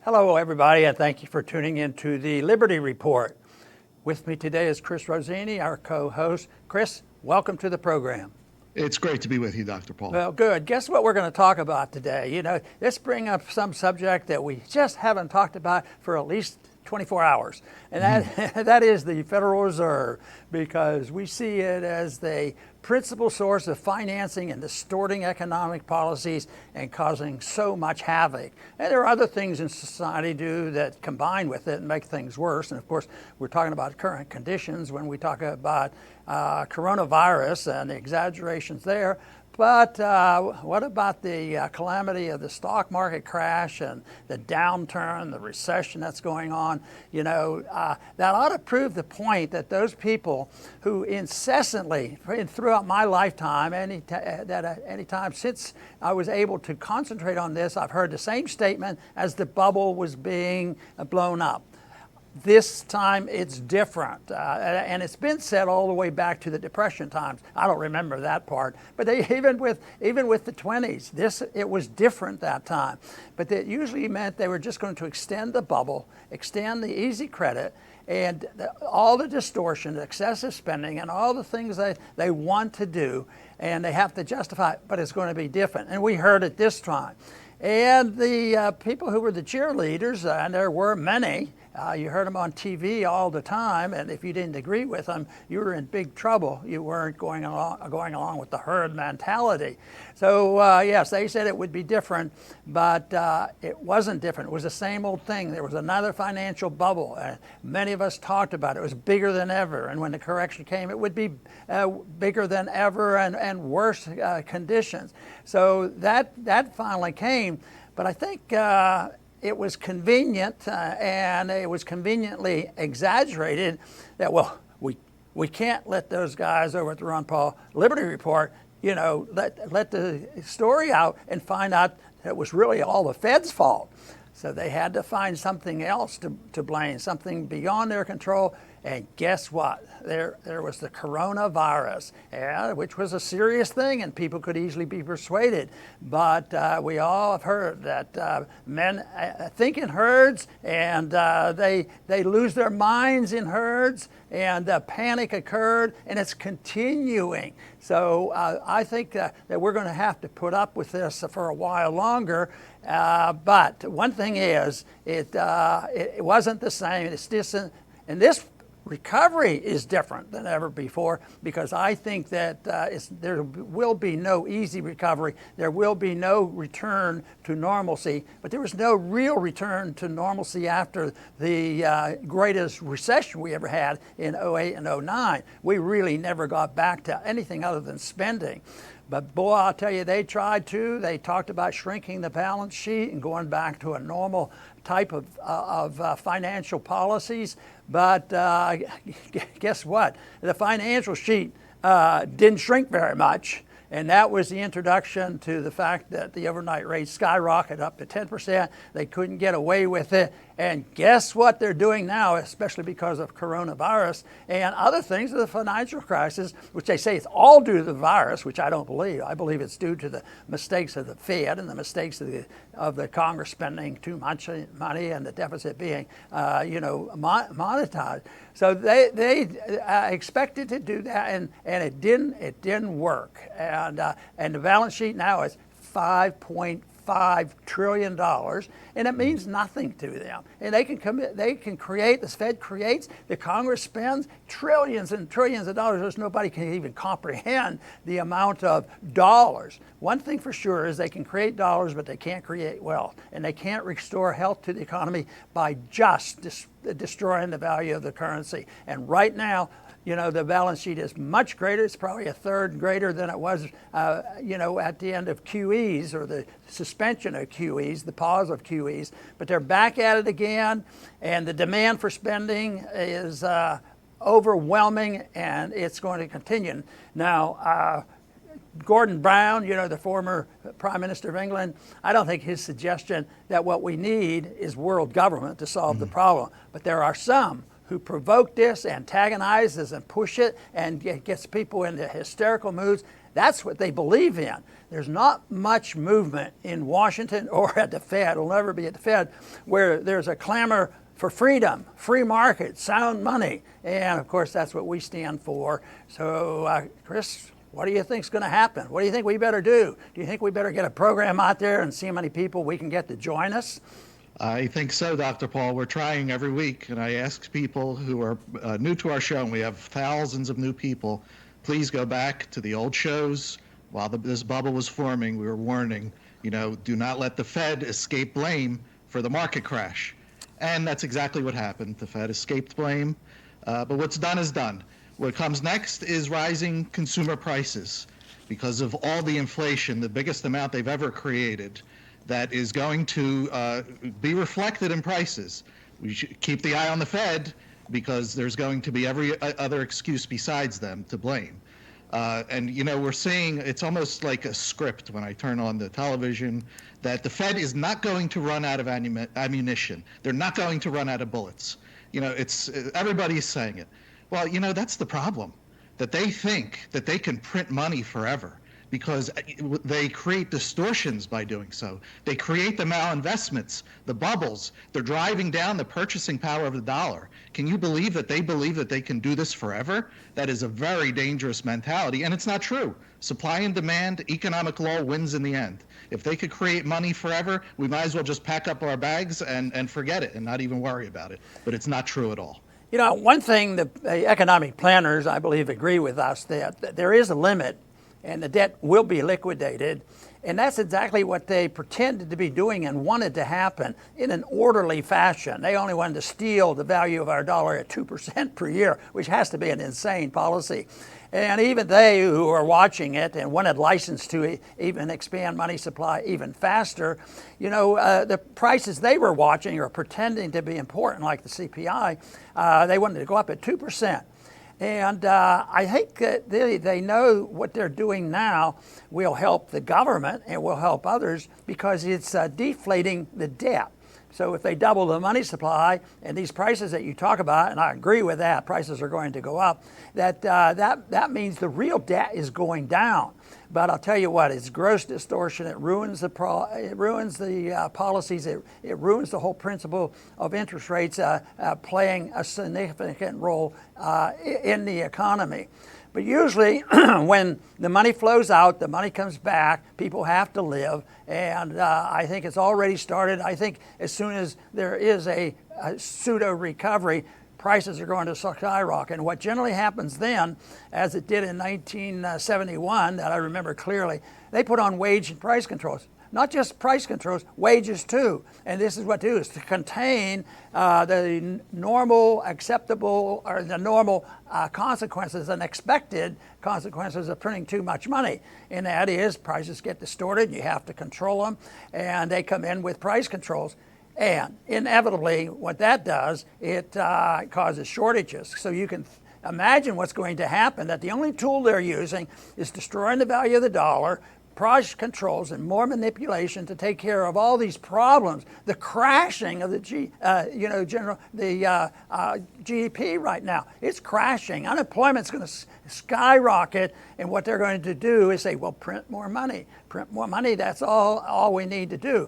Hello, everybody, and thank you for tuning in to the Liberty Report. With me today is Chris Rossini, our co-host. Chris, welcome to the program. It's great to be with you, Dr. Paul. Well, good. Guess what we're going to talk about today? Let's bring up some subject that we just haven't talked about for at least 24 hours, and that is the Federal Reserve, because we see it as the principal source of financing and distorting economic policies and causing so much havoc. And there are other things in society do that combine with it and make things worse. And of course, we're talking about current conditions when we talk about coronavirus and the exaggerations there. But what about the calamity of the stock market crash and the downturn, the recession that's going on? That ought to prove the point that those people who incessantly, throughout my lifetime, any time since I was able to concentrate on this, I've heard the same statement as the bubble was being blown up. This time it's different, and it's been said all the way back to the Depression times. I don't remember that part, but even with the 20s, it was different that time. But that usually meant they were just going to extend the bubble, extend the easy credit, and all the distortion, excessive spending, and all the things they want to do, and they have to justify it, but it's going to be different. And we heard it this time. And the people who were the cheerleaders, and there were many, you heard them on TV all the time, and if you didn't agree with them, you were in big trouble. You weren't going along with the herd mentality. So yes, they said it would be different, but it wasn't different. It was the same old thing. There was another financial bubble. Many of us talked about it. It was bigger than ever, and when the correction came, it would be bigger than ever and worse conditions. So that finally came, but I think it was convenient and it was conveniently exaggerated that, well, we can't let those guys over at the Ron Paul Liberty Report, let the story out and find out that it was really all the Fed's fault. So they had to find something else to blame, something beyond their control. And guess what? There was the coronavirus, which was a serious thing, and people could easily be persuaded. But we all have heard that men think in herds, and they lose their minds in herds, and panic occurred, and it's continuing. So I think that we're going to have to put up with this for a while longer. But one thing is, it wasn't the same. It's distant, and this recovery is different than ever before, because I think that there will be no easy recovery. There will be no return to normalcy, but there was no real return to normalcy after the greatest recession we ever had in 08 and 09. We really never got back to anything other than spending. But boy, I'll tell you, they tried to. They talked about shrinking the balance sheet and going back to a normal type of financial policies. But guess what? The financial sheet didn't shrink very much. And that was the introduction to the fact that the overnight rates skyrocketed up to 10%. They couldn't get away with it. And guess what they're doing now, especially because of coronavirus and other things of the financial crisis, which they say it's all due to the virus, which I don't believe. I believe it's due to the mistakes of the Fed and the mistakes of the Congress spending too much money and the deficit being, monetized. So they expected to do that, and it didn't work. And the balance sheet now is $5.5 trillion, and it means nothing to them. And they can create, the Fed creates, the Congress spends trillions and trillions of dollars. There's nobody can even comprehend the amount of dollars. One thing for sure is they can create dollars, but they can't create wealth. And they can't restore health to the economy by just destroying the value of the currency. And right now, the balance sheet is much greater. It's probably a third greater than it was, at the end of QEs, or the suspension of QEs, the pause of QEs. But they're back at it again, and the demand for spending is overwhelming, and it's going to continue. Now, Gordon Brown, the former Prime Minister of England, I don't think his suggestion that what we need is world government to solve the problem. But there are some who provoke this, antagonizes and push it, and gets people into hysterical moods. That's what they believe in. There's not much movement in Washington or at the Fed, it'll never be at the Fed, where there's a clamor for freedom, free market, sound money. And of course, that's what we stand for. So, Chris, what do you think is going to happen? What do you think we better do? Do you think we better get a program out there and see how many people we can get to join us? I think so, Dr. Paul. We're trying every week, and I ask people who are new to our show, and we have thousands of new people, please go back to the old shows. While this bubble was forming, we were warning, do not let the Fed escape blame for the market crash. And that's exactly what happened. The Fed escaped blame, but what's done is done. What comes next is rising consumer prices because of all the inflation, the biggest amount they've ever created, that is going to be reflected in prices. We should keep the eye on the Fed because there's going to be every other excuse besides them to blame. And we're seeing, it's almost like a script when I turn on the television, that the Fed is not going to run out of ammunition. They're not going to run out of bullets. Everybody's saying it. Well, that's the problem, that they think that they can print money forever because they create distortions by doing so. They create the malinvestments, the bubbles. They're driving down the purchasing power of the dollar. Can you believe that they can do this forever? That is a very dangerous mentality, and it's not true. Supply and demand, economic law wins in the end. If they could create money forever, we might as well just pack up our bags and forget it and not even worry about it. But it's not true at all. One thing the economic planners, I believe, agree with us that there is a limit and the debt will be liquidated. And that's exactly what they pretended to be doing and wanted to happen in an orderly fashion. They only wanted to steal the value of our dollar at 2% per year, which has to be an insane policy. And even they who are watching it and wanted license to even expand money supply even faster, the prices they were watching or pretending to be important, like the CPI, they wanted to go up at 2%. And I think that they know what they're doing now will help the government and will help others because it's deflating the debt. So if they double the money supply and these prices that you talk about, and I agree with that, prices are going to go up, that means the real debt is going down. But I'll tell you what, it's gross distortion. It ruins the policies. It ruins the whole principle of interest rates playing a significant role in the economy. But usually when the money flows out, the money comes back, people have to live, and I think it's already started. I think as soon as there is a pseudo recovery, prices are going to skyrocket. And what generally happens then, as it did in 1971, that I remember clearly, they put on wage and price controls. Not just price controls, wages too. And this is what to do, is to contain the normal acceptable or the normal consequences and expected consequences of printing too much money. And that is prices get distorted, you have to control them, and they come in with price controls. And inevitably, what that does, it causes shortages. So you can imagine what's going to happen, that the only tool they're using is destroying the value of the dollar, price controls, and more manipulation to take care of all these problems. The crashing of the GDP right now, it's crashing. Unemployment's going to skyrocket, and what they're going to do is say, well, print more money. Print more money, that's all we need to do.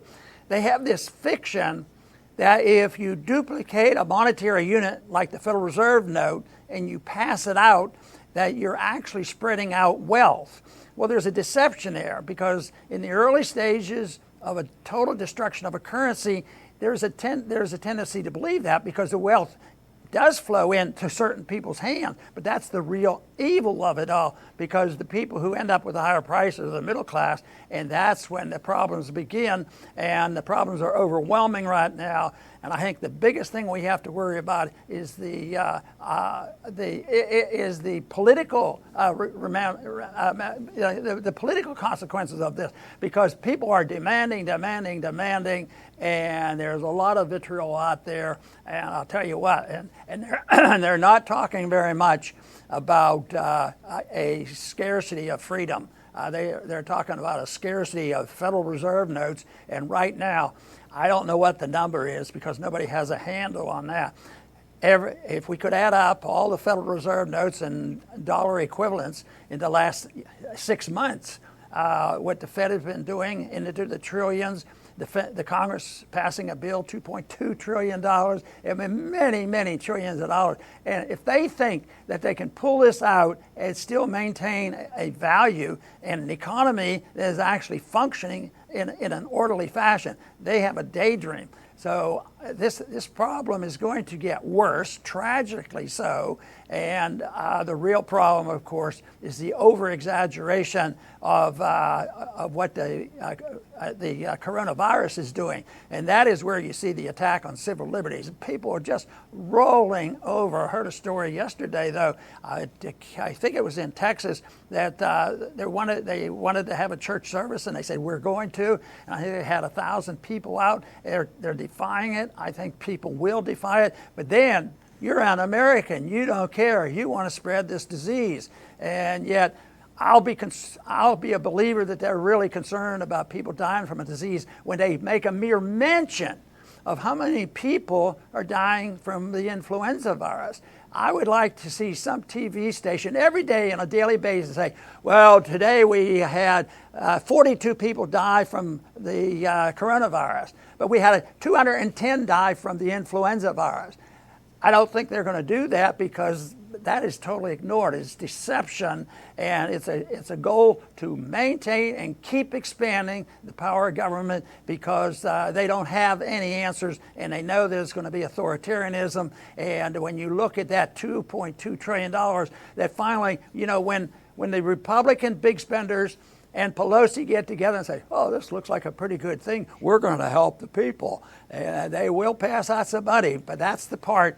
They have this fiction that if you duplicate a monetary unit like the Federal Reserve note and you pass it out, that you're actually spreading out wealth. Well, there's a deception there because in the early stages of a total destruction of a currency, there's a tendency to believe that because the wealth does flow into certain people's hands, but that's the real evil of it all because the people who end up with the higher prices are the middle class, and that's when the problems begin, and the problems are overwhelming right now. And I think the biggest thing we have to worry about is the political the political consequences of this, because people are demanding, and there's a lot of vitriol out there. And I'll tell you what, and they're not talking very much about a scarcity of freedom. They're talking about a scarcity of Federal Reserve notes, and right now, I don't know what the number is because nobody has a handle on that. if we could add up all the Federal Reserve notes and dollar equivalents in the last 6 months, what the Fed has been doing into the trillions, the Congress passing a bill, $2.2 trillion, I mean, many, many trillions of dollars. And if they think that they can pull this out and still maintain a value and an economy that is actually functioning in an orderly fashion, they have a daydream. So this problem is going to get worse, tragically so, and the real problem, of course, is the over-exaggeration of what the coronavirus is doing, and that is where you see the attack on civil liberties. People are just rolling over. I heard a story yesterday, though. I think it was in Texas that they wanted to have a church service, and they said we're going to. And I think they had 1,000 people out. They're defying it. I think people will defy it, but then you're an American. You don't care. You want to spread this disease, and yet I'll be a believer that they're really concerned about people dying from a disease when they make a mere mention of how many people are dying from the influenza virus. I would like to see some TV station every day on a daily basis say, well, today we had 42 people die from the coronavirus, but we had 210 die from the influenza virus. I don't think they're going to do that because that is totally ignored. It's deception, and it's a goal to maintain and keep expanding the power of government because they don't have any answers, and they know there's going to be authoritarianism. And when you look at that $2.2 trillion, that finally, when the Republican big spenders and Pelosi get together and say, oh, this looks like a pretty good thing, we're going to help the people, and they will pass out some money, but that's the part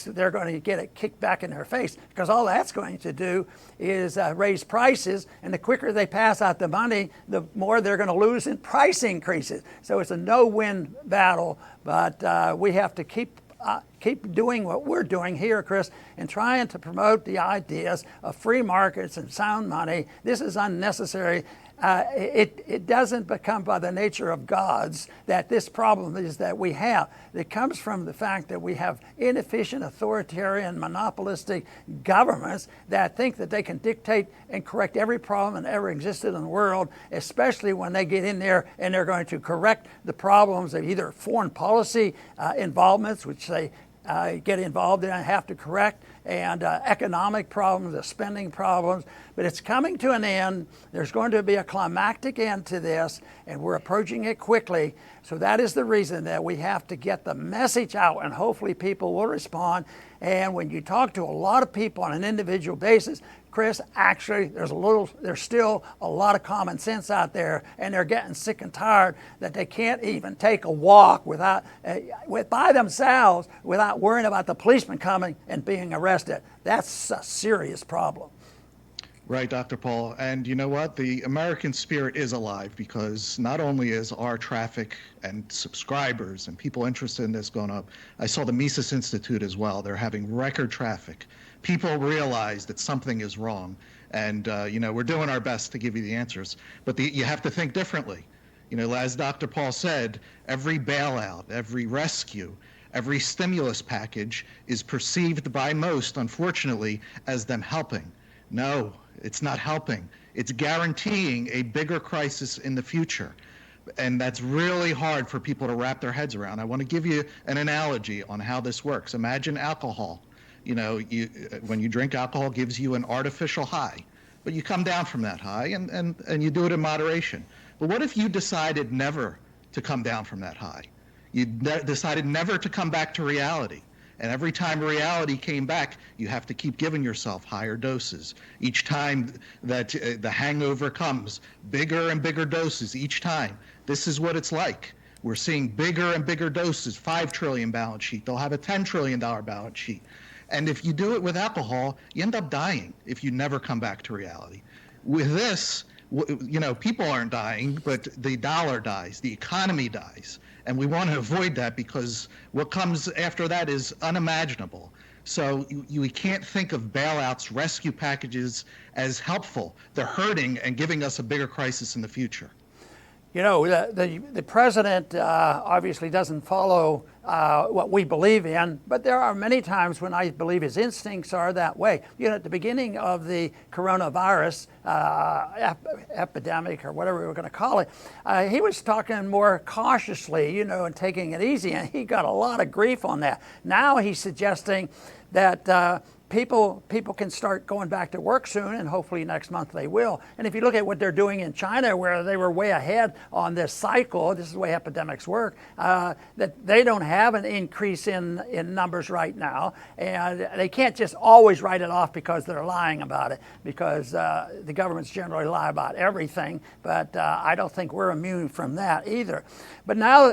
they're going to get it kicked back in their face, because all that's going to do is raise prices, and the quicker they pass out the money, the more they're going to lose in price increases. So it's a no-win battle, but we have to keep doing what we're doing here, Chris, and trying to promote the ideas of free markets and sound money. This is unnecessary. It doesn't become by the nature of gods that this problem is that we have. It comes from the fact that we have inefficient, authoritarian, monopolistic governments that think that they can dictate and correct every problem that ever existed in the world, especially when they get in there and they're going to correct the problems of either foreign policy involvements, which they get involved in and have to correct, and economic problems, the spending problems. But it's coming to an end. There's going to be a climactic end to this, and we're approaching it quickly. So that is the reason that we have to get the message out, and hopefully people will respond. And when you talk to a lot of people on an individual basis, Chris, actually, there's still a lot of common sense out there, and they're getting sick and tired that they can't even take a walk by themselves without worrying about the policeman coming and being arrested. That's a serious problem. Right, Dr. Paul. And you know what? The American spirit is alive, because not only is our traffic and subscribers and people interested in this going up, I saw the Mises Institute as well. They're having record traffic. People realize that something is wrong. And, we're doing our best to give you the answers. But you have to think differently. As Dr. Paul said, every bailout, every rescue, every stimulus package is perceived by most, unfortunately, as them helping. No, it's not helping. It's guaranteeing a bigger crisis in the future. And that's really hard for people to wrap their heads around. I want to give you an analogy on how this works. Imagine alcohol. When you drink alcohol, it gives you an artificial high, but you come down from that high, and you do it in moderation. But what if you decided never to come down from that high? You decided never to come back to reality. And every time reality came back, you have to keep giving yourself higher doses. Each time that the hangover comes, bigger and bigger doses each time. This is what it's like. We're seeing bigger and bigger doses, 5 trillion balance sheet. They'll have a $10 trillion balance sheet. And if you do it with alcohol, you end up dying if you never come back to reality. With this, people aren't dying, but the dollar dies, the economy dies. And we want to avoid that, because what comes after that is unimaginable. So we can't think of bailouts, rescue packages as helpful. They're hurting and giving us a bigger crisis in the future. You know, the president obviously doesn't follow what we believe in, but there are many times when I believe his instincts are that way. You know, at the beginning of the coronavirus epidemic, or whatever we're going to call it, he was talking more cautiously, you know, and taking it easy, and he got a lot of grief on that. Now he's suggesting that people can start going back to work soon, and hopefully next month they will. And if you look at what they're doing in China, where they were way ahead on this cycle, this is the way epidemics work, that they don't have an increase in numbers right now, and they can't just always write it off because they're lying about it, because the governments generally lie about everything, but I don't think we're immune from that either. But now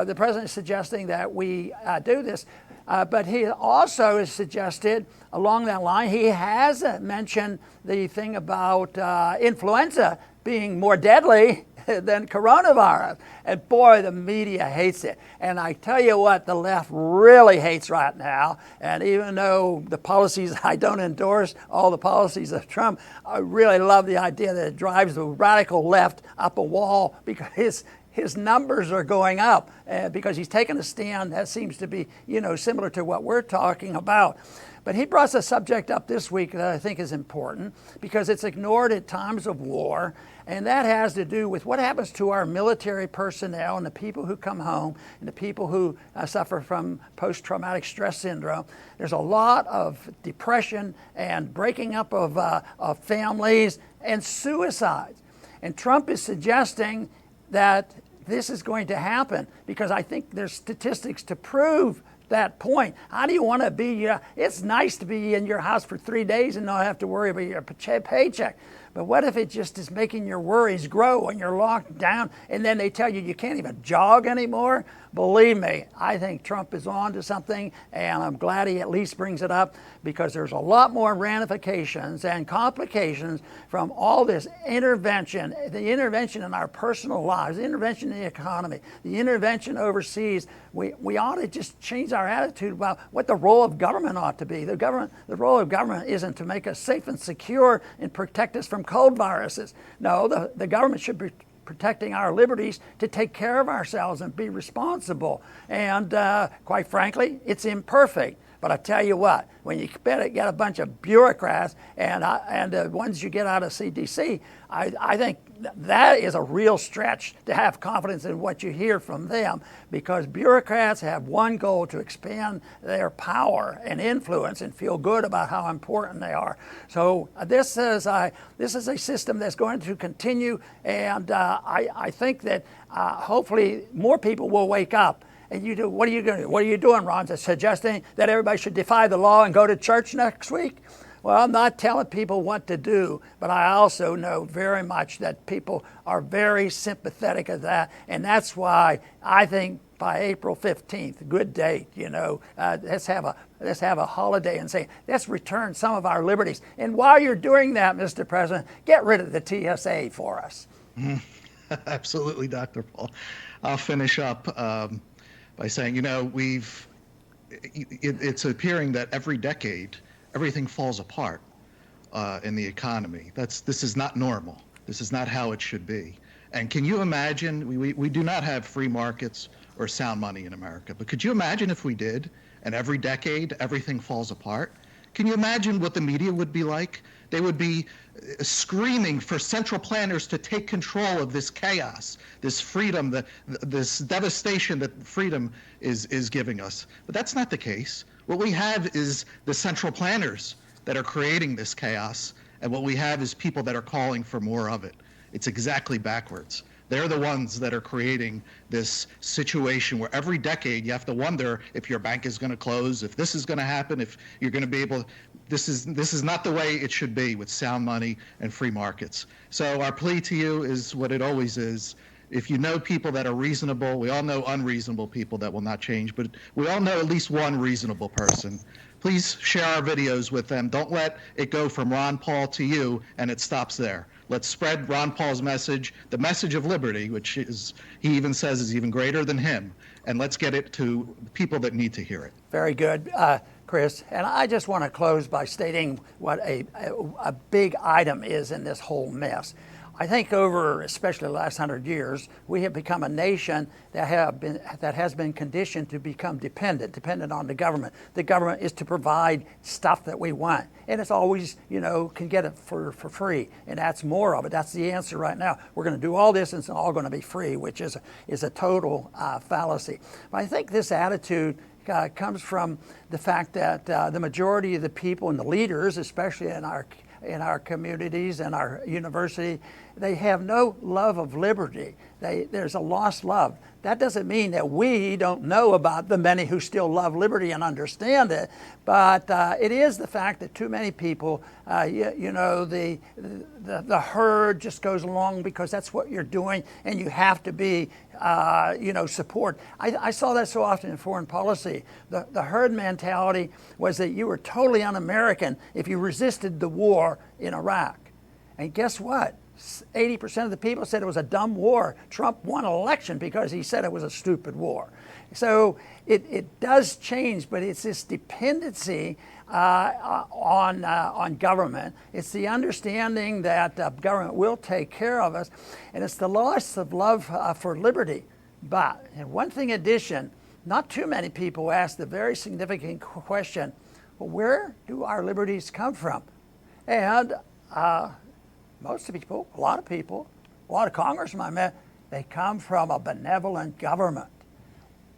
the president is suggesting that we do this. But he also has suggested along that line, he has mentioned the thing about influenza being more deadly than coronavirus. And boy, the media hates it. And I tell you what, the left really hates right now. And even though the policies, I don't endorse all the policies of Trump, I really love the idea that it drives the radical left up a wall, because his numbers are going up because he's taken a stand that seems to be, you know, similar to what we're talking about. But he brought a subject up this week that I think is important because it's ignored at times of war, and that has to do with what happens to our military personnel and the people who come home and the people who suffer from post-traumatic stress syndrome. There's a lot of depression and breaking up of families and suicides. And Trump is suggesting that this is going to happen because I think there's statistics to prove that point. How do you want to be? It's nice to be in your house for 3 days and not have to worry about your paycheck. But what if it just is making your worries grow and you're locked down and then they tell you you can't even jog anymore? Believe me, I think Trump is on to something, and I'm glad he at least brings it up, because there's a lot more ramifications and complications from all this intervention, the intervention in our personal lives, the intervention in the economy, the intervention overseas. We ought to just change our attitude about what the role of government ought to be. The role of government isn't to make us safe and secure and protect us from cold viruses. No, the government should be protecting our liberties to take care of ourselves and be responsible. And quite frankly, it's imperfect. But I tell you what, when you get a bunch of bureaucrats and the ones you get out of CDC, I think that is a real stretch to have confidence in what you hear from them, because bureaucrats have one goal: to expand their power and influence and feel good about how important they are. So this is a system that's going to continue, and I think that hopefully more people will wake up. And you do, what are you going to do? What are you doing, Ron? Suggesting that everybody should defy the law and go to church next week? Well, I'm not telling people what to do, but I also know very much that people are very sympathetic of that. And that's why I think by April 15th, good date, you know, let's have a holiday and say, let's return some of our liberties. And while you're doing that, Mr. President, get rid of the TSA for us. Absolutely, Dr. Paul. I'll finish up by saying, you know, it's appearing that every decade, everything falls apart in the economy. This is not normal. This is not how it should be. And can you imagine, we do not have free markets or sound money in America, but could you imagine if we did, and every decade, everything falls apart? Can you imagine what the media would be like? They would be screaming for central planners to take control of this chaos, this freedom, this devastation that freedom is giving us. But that's not the case. What we have is the central planners that are creating this chaos, and what we have is people that are calling for more of it. It's exactly backwards. They're the ones that are creating this situation where every decade you have to wonder if your bank is going to close, if this is going to happen, if you're going to be able. This is not the way it should be with sound money and free markets. So our plea to you is what it always is. If you know people that are reasonable, we all know unreasonable people that will not change, but we all know at least one reasonable person. Please share our videos with them. Don't let it go from Ron Paul to you and it stops there. Let's spread Ron Paul's message, the message of liberty, which is, he even says, is even greater than him. And let's get it to people that need to hear it. Very good, Chris. And I just want to close by stating what a big item is in this whole mess. I think over, especially the last 100 years, we have become a nation that has been conditioned to become dependent on the government. The government is to provide stuff that we want, and it's always, can get it for free, and that's more of it. That's the answer right now. We're going to do all this, and it's all going to be free, which is a total fallacy. But I think this attitude comes from the fact that the majority of the people and the leaders, especially in our communities and our university, they have no love of liberty. There's a lost love. That doesn't mean that we don't know about the many who still love liberty and understand it, but it is the fact that too many people, the herd just goes along because that's what you're doing, and you have to be, support. I saw that so often in foreign policy. The herd mentality was that you were totally un-American if you resisted the war in Iraq. And guess what? 80% of the people said it was a dumb war. Trump won an election because he said it was a stupid war. So it does change, but it's this dependency on government. It's the understanding that government will take care of us, and it's the loss of love for liberty. But, and one thing in addition, not too many people ask the very significant question, well, where do our liberties come from? And most people, a lot of congressmen I met, they come from a benevolent government.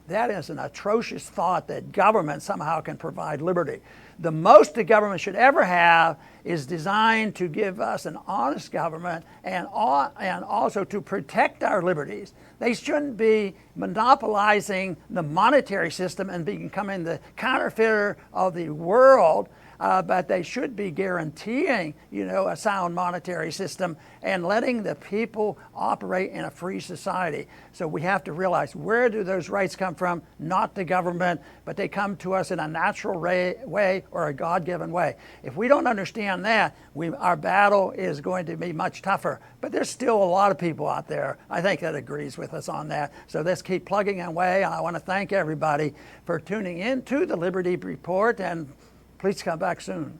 That is an atrocious thought that government somehow can provide liberty. The most the government should ever have is designed to give us an honest government and also to protect our liberties. They shouldn't be monopolizing the monetary system and becoming the counterfeiter of the world. But they should be guaranteeing, a sound monetary system and letting the people operate in a free society. So we have to realize, where do those rights come from? Not the government, but they come to us in a natural way or a God-given way. If we don't understand that, our battle is going to be much tougher. But there's still a lot of people out there, I think, that agrees with us on that. So let's keep plugging away. And I want to thank everybody for tuning in to the Liberty Report, and please come back soon.